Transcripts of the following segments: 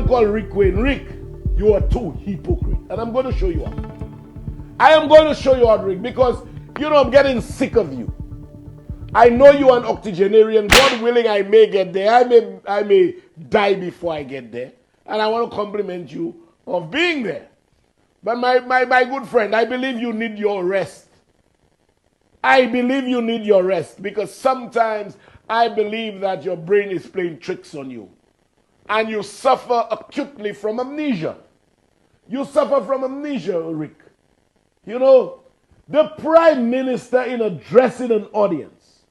call Rick Wayne. Rick, you are too hypocrite. And I'm going to show you how. I am going to show you how, Rick, because, I'm getting sick of you. I know you're an octogenarian. God willing, I may get there. I may die before I get there. And I want to compliment you of being there. But my good friend, I believe you need your rest. I believe you need your rest because sometimes I believe that your brain is playing tricks on you. And you suffer acutely from amnesia. You suffer from amnesia, Rick. The Prime Minister, in addressing an audience,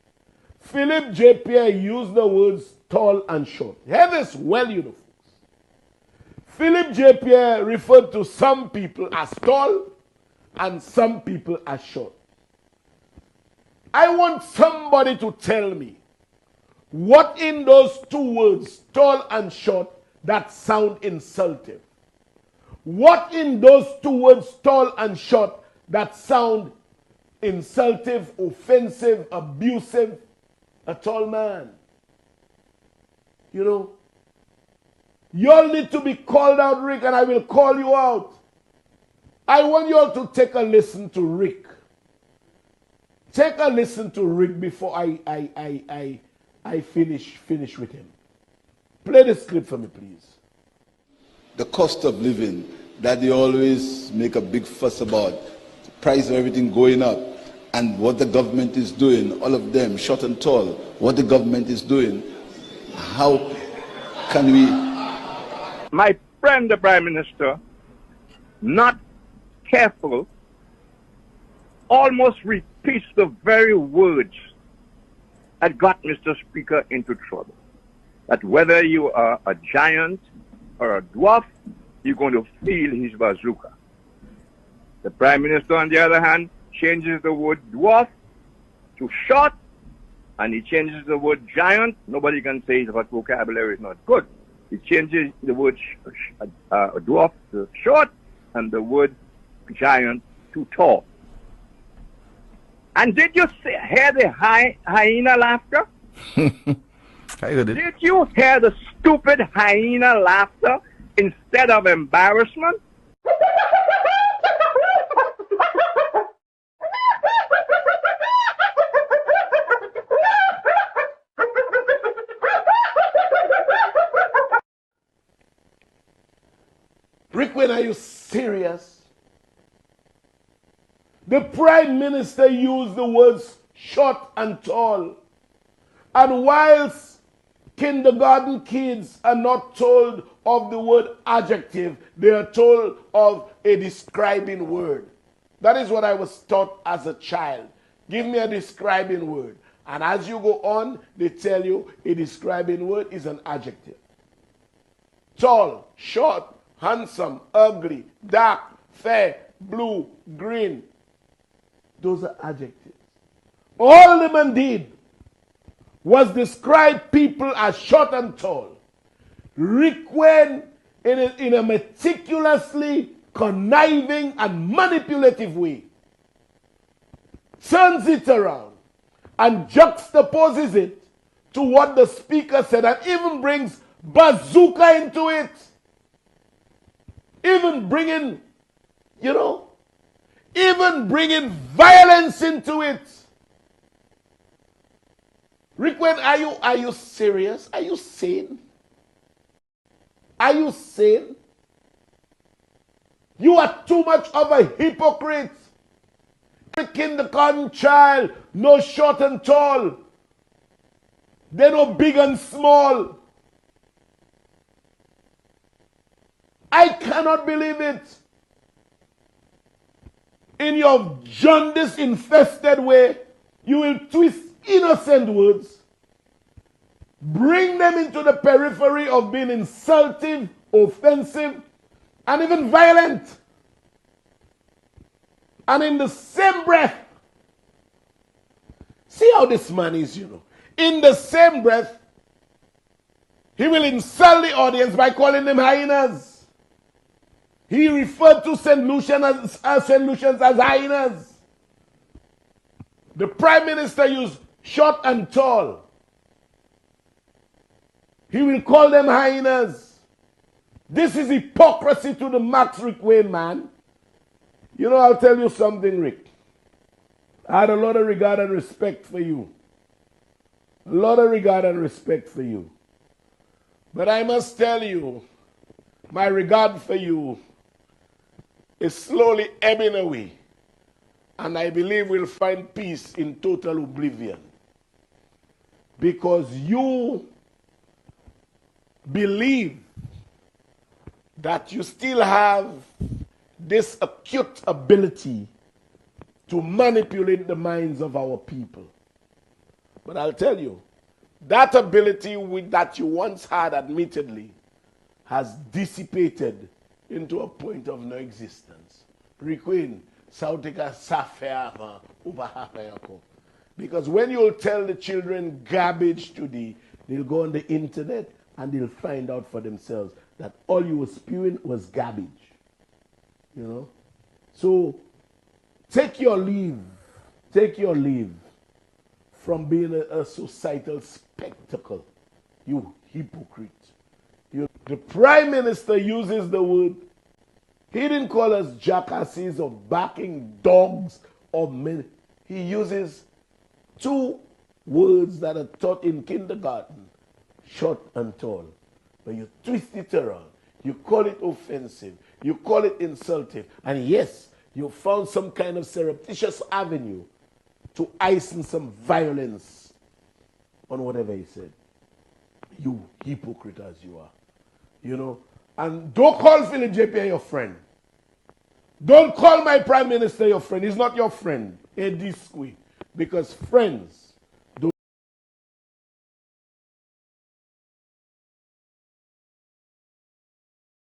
Philip J. Pierre used the words tall and short. Hear this well, folks. Philip J. Pierre referred to some people as tall and some people as short. I want somebody to tell me what in those two words, tall and short, that sound insultive. What in those two words, tall and short, that sound insultive, offensive, abusive? A tall man. Y'all need to be called out, Rick, and I will call you out. I want you all to take a listen to Rick. Take a listen to Rick before I finish with him. Play the script for me, please. The cost of living that they always make a big fuss about, the price of everything going up, and what the government is doing, all of them, short and tall, what the government is doing, how can we... My friend, the Prime Minister, not careful, almost repeats the very words that got Mr. Speaker into trouble. That whether you are a giant or a dwarf, you're going to feel his bazooka. The Prime Minister, on the other hand, changes the word dwarf to short, and he changes the word giant. Nobody can say his vocabulary is not good. He changes the word dwarf to short and the word giant to tall. And did you hear the hyena laughter? I heard it. Did you hear the stupid hyena laughter instead of embarrassment? Rick Wayne, are you serious? The Prime Minister used the words short and tall. And whilst kindergarten kids are not told of the word adjective, they are told of a describing word. That is what I was taught as a child. Give me a describing word. And as you go on, they tell you a describing word is an adjective. Tall, short, handsome, ugly, dark, fair, blue, green. Those are adjectives. All the man did was describe people as short and tall. Rick Wayne, in a meticulously conniving and manipulative way, turns it around and juxtaposes it to what the speaker said and even brings bazooka into it. Even bringing, even bringing violence into it. Rick Wayne, are you serious? Are you sane? Are you sane? You are too much of a hypocrite. Kindergarten child, no short and tall. They're no big and small. I cannot believe it. In your jaundice-infested way, you will twist innocent words, bring them into the periphery of being insulting, offensive, and even violent. And in the same breath, see how this man is, In the same breath, he will insult the audience by calling them hyenas. He referred to St.Lucians as hyenas. The Prime Minister used short and tall. He will call them hyenas. This is hypocrisy to the max, Rick Wayne, man. You know, I'll tell you something, Rick. I had a lot of regard and respect for you. A lot of regard and respect for you. But I must tell you, my regard for you is slowly ebbing away. And I believe we'll find peace in total oblivion. Because you believe that you still have this acute ability to manipulate the minds of our people. But I'll tell you, that ability that you once had, admittedly, has dissipated into a point of no existence. Requeen, Sautika Safeama, Ubahapayako. Because when you'll tell the children garbage today, they'll go on the internet and they'll find out for themselves that all you were spewing was garbage. You know? So take your leave from being a societal spectacle, you hypocrite. The Prime Minister uses the word, he didn't call us jackasses or barking dogs or men. He uses two words that are taught in kindergarten, short and tall. But you twist it around. You call it offensive. You call it insultive. And yes, you found some kind of surreptitious avenue to ice in some violence on whatever he said. You hypocrite as you are. You know? And don't call Philip JP your friend. Don't call my Prime Minister your friend. He's not your friend. A disque. Because friends